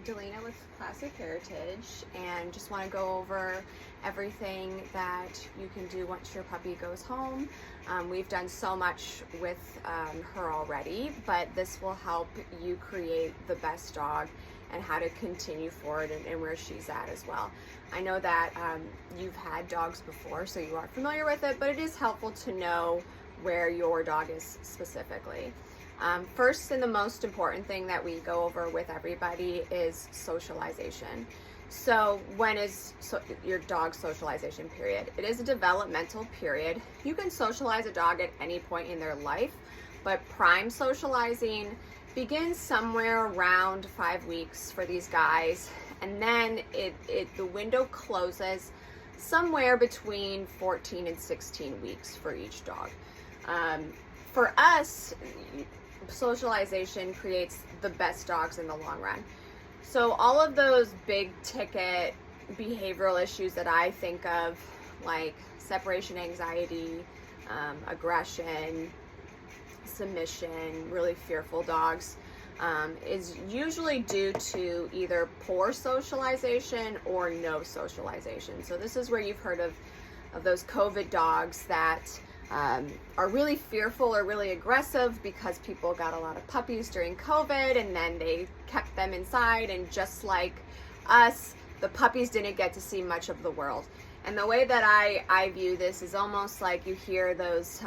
Delina with Classic Heritage, and just want to go over everything that you can do once your puppy goes home. We've done so much with her already, but this will help you create the best dog and how to continue forward and where she's at as well. I know that you've had dogs before, so you are familiar with it, but it is helpful to know where your dog is specifically. First and the most important thing that we go over with everybody is socialization. So when is your dog's socialization period? It is a developmental period. You can socialize a dog at any point in their life, but prime socializing begins somewhere around 5 weeks for these guys, and then the window closes somewhere between 14 and 16 weeks for each dog. For us, socialization creates the best dogs in the long run. So all of those big ticket behavioral issues that I think of, like separation anxiety, aggression, submission, really fearful dogs, is usually due to either poor socialization or no socialization. So this is where you've heard of those COVID dogs that are really fearful or really aggressive because people got a lot of puppies during COVID and then they kept them inside, and just like us, the puppies didn't get to see much of the world. And the way that I view this is almost like you hear those,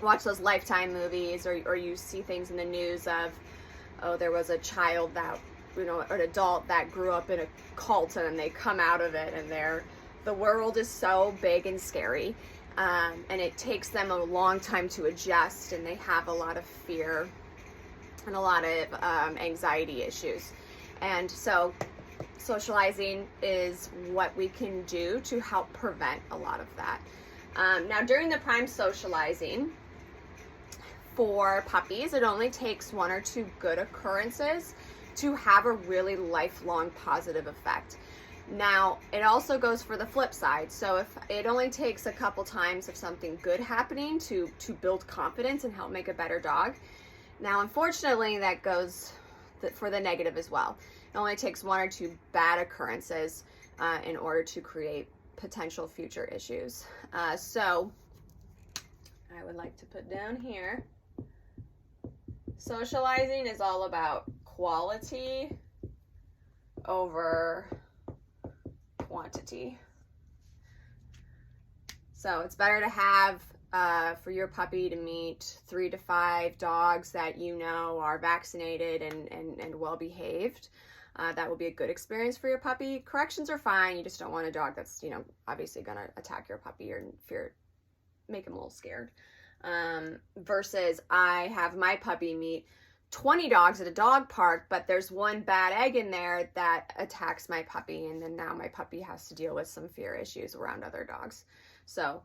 watch those Lifetime movies, or you see things in the news of, oh, there was a child that, or an adult that grew up in a cult and they come out of it and the world is so big and scary. And it takes them a long time to adjust, and they have a lot of fear and a lot of anxiety issues. And so socializing is what we can do to help prevent a lot of that. Now, during the prime socializing, for puppies, it only takes 1 or 2 good occurrences to have a really lifelong positive effect. Now, it also goes for the flip side. So if it only takes a couple times of something good happening to build confidence and help make a better dog. Now, unfortunately, that goes for the negative as well. It only takes 1 or 2 bad occurrences in order to create potential future issues. So I would like to put down here, socializing is all about quality over quantity. So it's better to have for your puppy to meet 3 to 5 dogs that you know are vaccinated and well behaved. That will be a good experience for your puppy. Corrections are fine. You just don't want a dog that's, obviously going to attack your puppy or make him a little scared. Versus I have my puppy meet 20 dogs at a dog park, but there's one bad egg in there that attacks my puppy, and then now my puppy has to deal with some fear issues around other dogs. So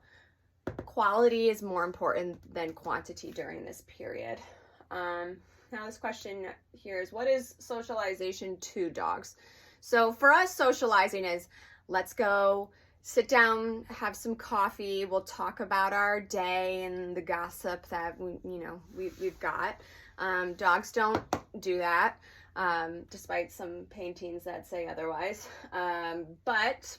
quality is more important than quantity during this period. Now this question here is, what is socialization to dogs? So for us, socializing is, let's go sit down, have some coffee, we'll talk about our day and the gossip that we've got. Dogs don't do that, despite some paintings that say otherwise. But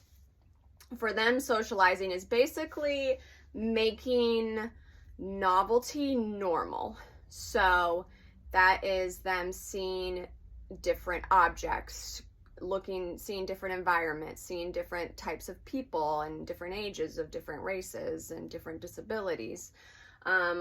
for them, socializing is basically making novelty normal. So that is them seeing different objects, seeing different environments, seeing different types of people and different ages of different races and different disabilities.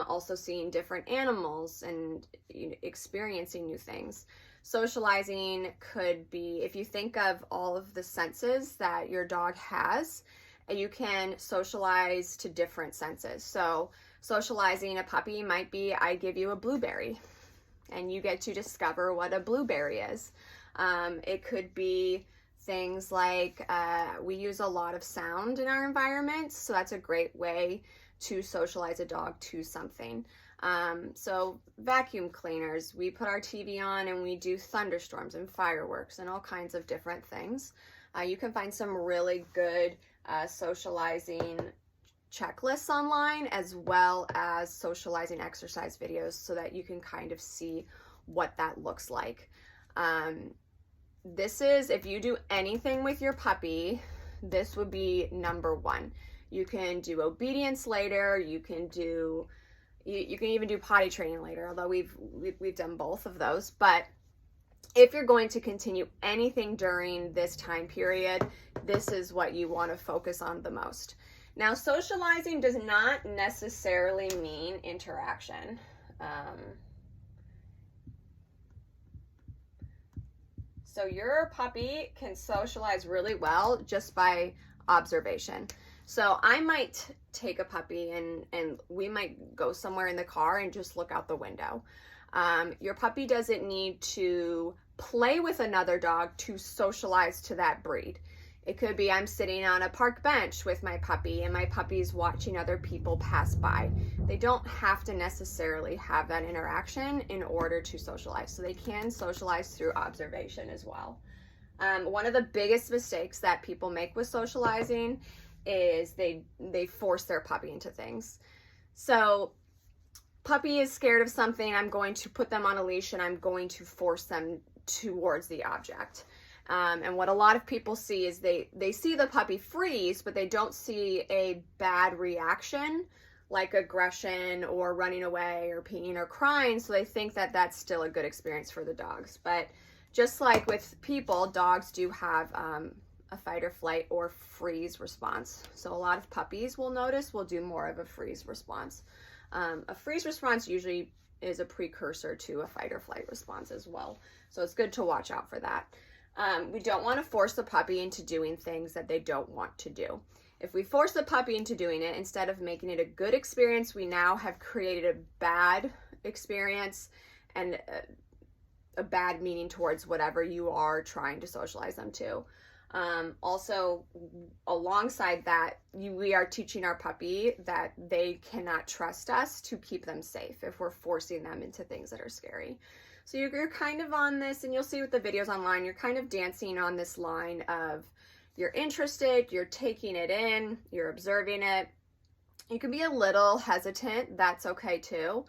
Also seeing different animals and experiencing new things. Socializing could be, if you think of all of the senses that your dog has, you can socialize to different senses. So socializing a puppy might be, I give you a blueberry and you get to discover what a blueberry is. It could be things like, we use a lot of sound in our environment, so that's a great way to socialize a dog to something. So vacuum cleaners, we put our TV on and we do thunderstorms and fireworks and all kinds of different things. You can find some really good socializing checklists online, as well as socializing exercise videos, so that you can kind of see what that looks like. this is, if you do anything with your puppy, this would be number one. You can do obedience later. You can even do potty training later, although we've done both of those. But if you're going to continue anything during this time period, this is what you want to focus on the most. Now, socializing does not necessarily mean interaction. So your puppy can socialize really well just by observation. So I might take a puppy and we might go somewhere in the car and just look out the window. Your puppy doesn't need to play with another dog to socialize to that breed. It could be I'm sitting on a park bench with my puppy and my puppy's watching other people pass by. They don't have to necessarily have that interaction in order to socialize. So they can socialize through observation as well. One of the biggest mistakes that people make with socializing is they force their puppy into things. So puppy is scared of something, I'm going to put them on a leash and I'm going to force them towards the object. And what a lot of people see is they see the puppy freeze, but they don't see a bad reaction like aggression or running away or peeing or crying. So they think that that's still a good experience for the dogs. But just like with people, dogs do have a fight or flight or freeze response. So a lot of puppies will do more of a freeze response. A freeze response usually is a precursor to a fight or flight response as well. So it's good to watch out for that. We don't want to force the puppy into doing things that they don't want to do. If we force the puppy into doing it, instead of making it a good experience, we now have created a bad experience and a bad meaning towards whatever you are trying to socialize them to. Also, alongside that, we are teaching our puppy that they cannot trust us to keep them safe if we're forcing them into things that are scary. So you're kind of on this, and you'll see with the videos online, you're kind of dancing on this line of you're interested, you're taking it in, you're observing it. You can be a little hesitant, that's okay too,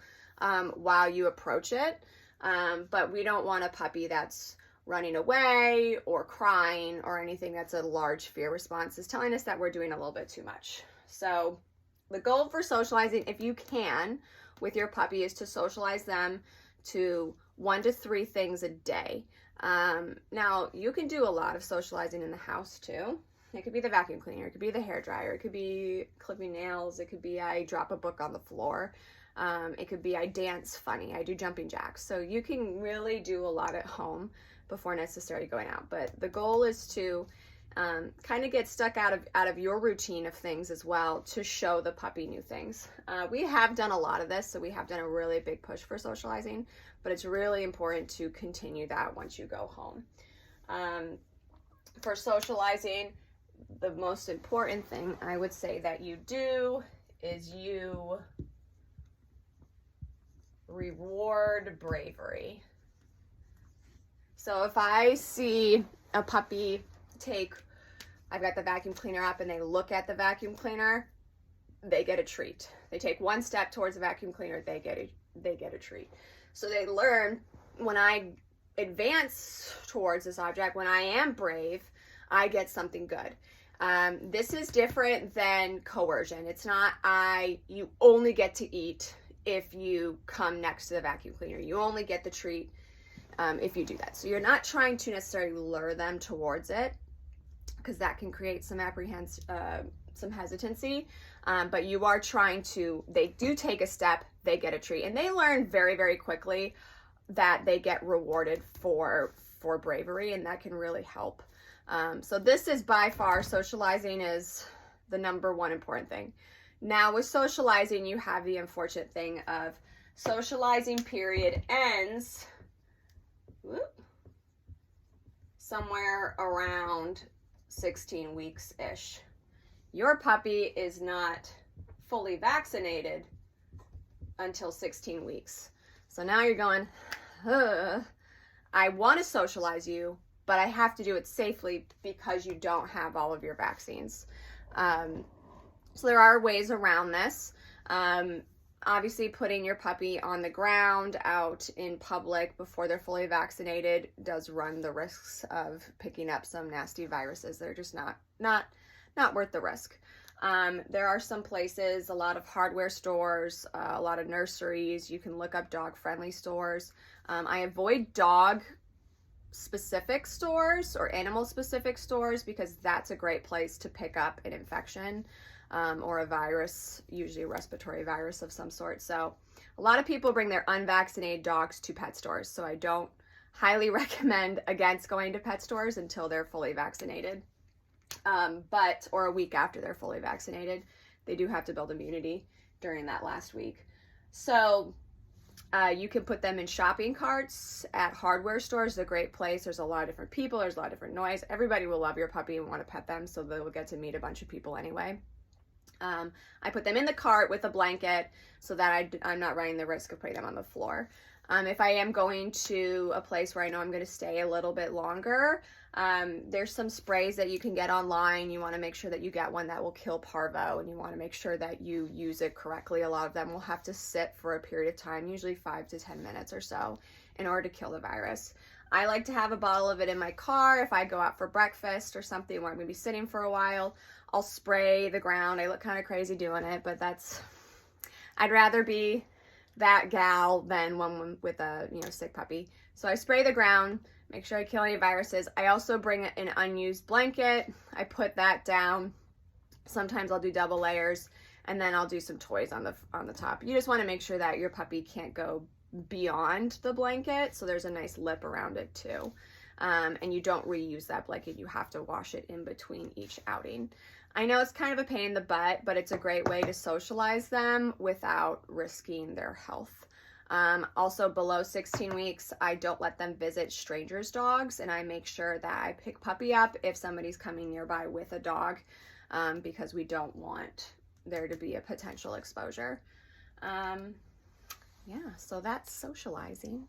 while you approach it. But we don't want a puppy that's running away or crying or anything that's a large fear response. Is telling us that we're doing a little bit too much. So the goal for socializing, if you can, with your puppy is to socialize them to 1 to 3 things a day. Now, you can do a lot of socializing in the house too. It could be the vacuum cleaner, it could be the hair dryer, it could be clipping nails, it could be I drop a book on the floor, it could be I dance funny, I do jumping jacks. So you can really do a lot at home before necessarily going out. But the goal is to kind of get stuck out of your routine of things as well to show the puppy new things. We have done a lot of this, so we have done a really big push for socializing, but it's really important to continue that once you go home. For socializing, the most important thing I would say that you do is you reward bravery. So if I see a puppy I've got the vacuum cleaner up and they look at the vacuum cleaner, they get a treat. They take 1 step towards the vacuum cleaner, they get a treat. So they learn when I advance towards this object, when I am brave, I get something good. This is different than coercion. It's not you only get to eat if you come next to the vacuum cleaner. You only get the treat if you do that. So you're not trying to necessarily lure them towards it, because that can create some hesitancy. But you are trying to, they do take a step, they get a treat. And they learn very, very quickly that they get rewarded for bravery, and that can really help. So this is by far, socializing is the number one important thing. Now with socializing, you have the unfortunate thing of socializing period ends somewhere around 16 weeks-ish. Your puppy is not fully vaccinated until 16 weeks. So now you're going, I want to socialize you, but I have to do it safely because you don't have all of your vaccines. So there are ways around this. Obviously, putting your puppy on the ground out in public before they're fully vaccinated does run the risks of picking up some nasty viruses. They're just not worth the risk. There are some places, a lot of hardware stores, a lot of nurseries. You can look up dog-friendly stores. I avoid dog-specific stores or animal-specific stores because that's a great place to pick up an infection or a virus, usually a respiratory virus of some sort. So a lot of people bring their unvaccinated dogs to pet stores. So I don't highly recommend against going to pet stores until they're fully vaccinated. Or a week after they're fully vaccinated. They do have to build immunity during that last week. So you can put them in shopping carts at hardware stores. It's a great place. There's a lot of different people. There's a lot of different noise. Everybody will love your puppy and want to pet them, so they'll get to meet a bunch of people anyway. I put them in the cart with a blanket so that I'm not running the risk of putting them on the floor. If I am going to a place where I know I'm going to stay a little bit longer, there's some sprays that you can get online. You want to make sure that you get one that will kill parvo, and you want to make sure that you use it correctly. A lot of them will have to sit for a period of time, usually 5 to 10 minutes or so, in order to kill the virus. I like to have a bottle of it in my car if I go out for breakfast or something where I'm going to be sitting for a while. I'll spray the ground. I look kind of crazy doing it, but I'd rather be that gal than one with a sick puppy. So I spray the ground, make sure I kill any viruses. I also bring an unused blanket. I put that down. Sometimes I'll do double layers, and then I'll do some toys on the top. You just want to make sure that your puppy can't go beyond the blanket, so there's a nice lip around it too. And you don't reuse that blanket. You have to wash it in between each outing. I know it's kind of a pain in the butt, but it's a great way to socialize them without risking their health. Also, below 16 weeks, I don't let them visit strangers' dogs, and I make sure that I pick puppy up if somebody's coming nearby with a dog, because we don't want there to be a potential exposure. Yeah, so that's socializing.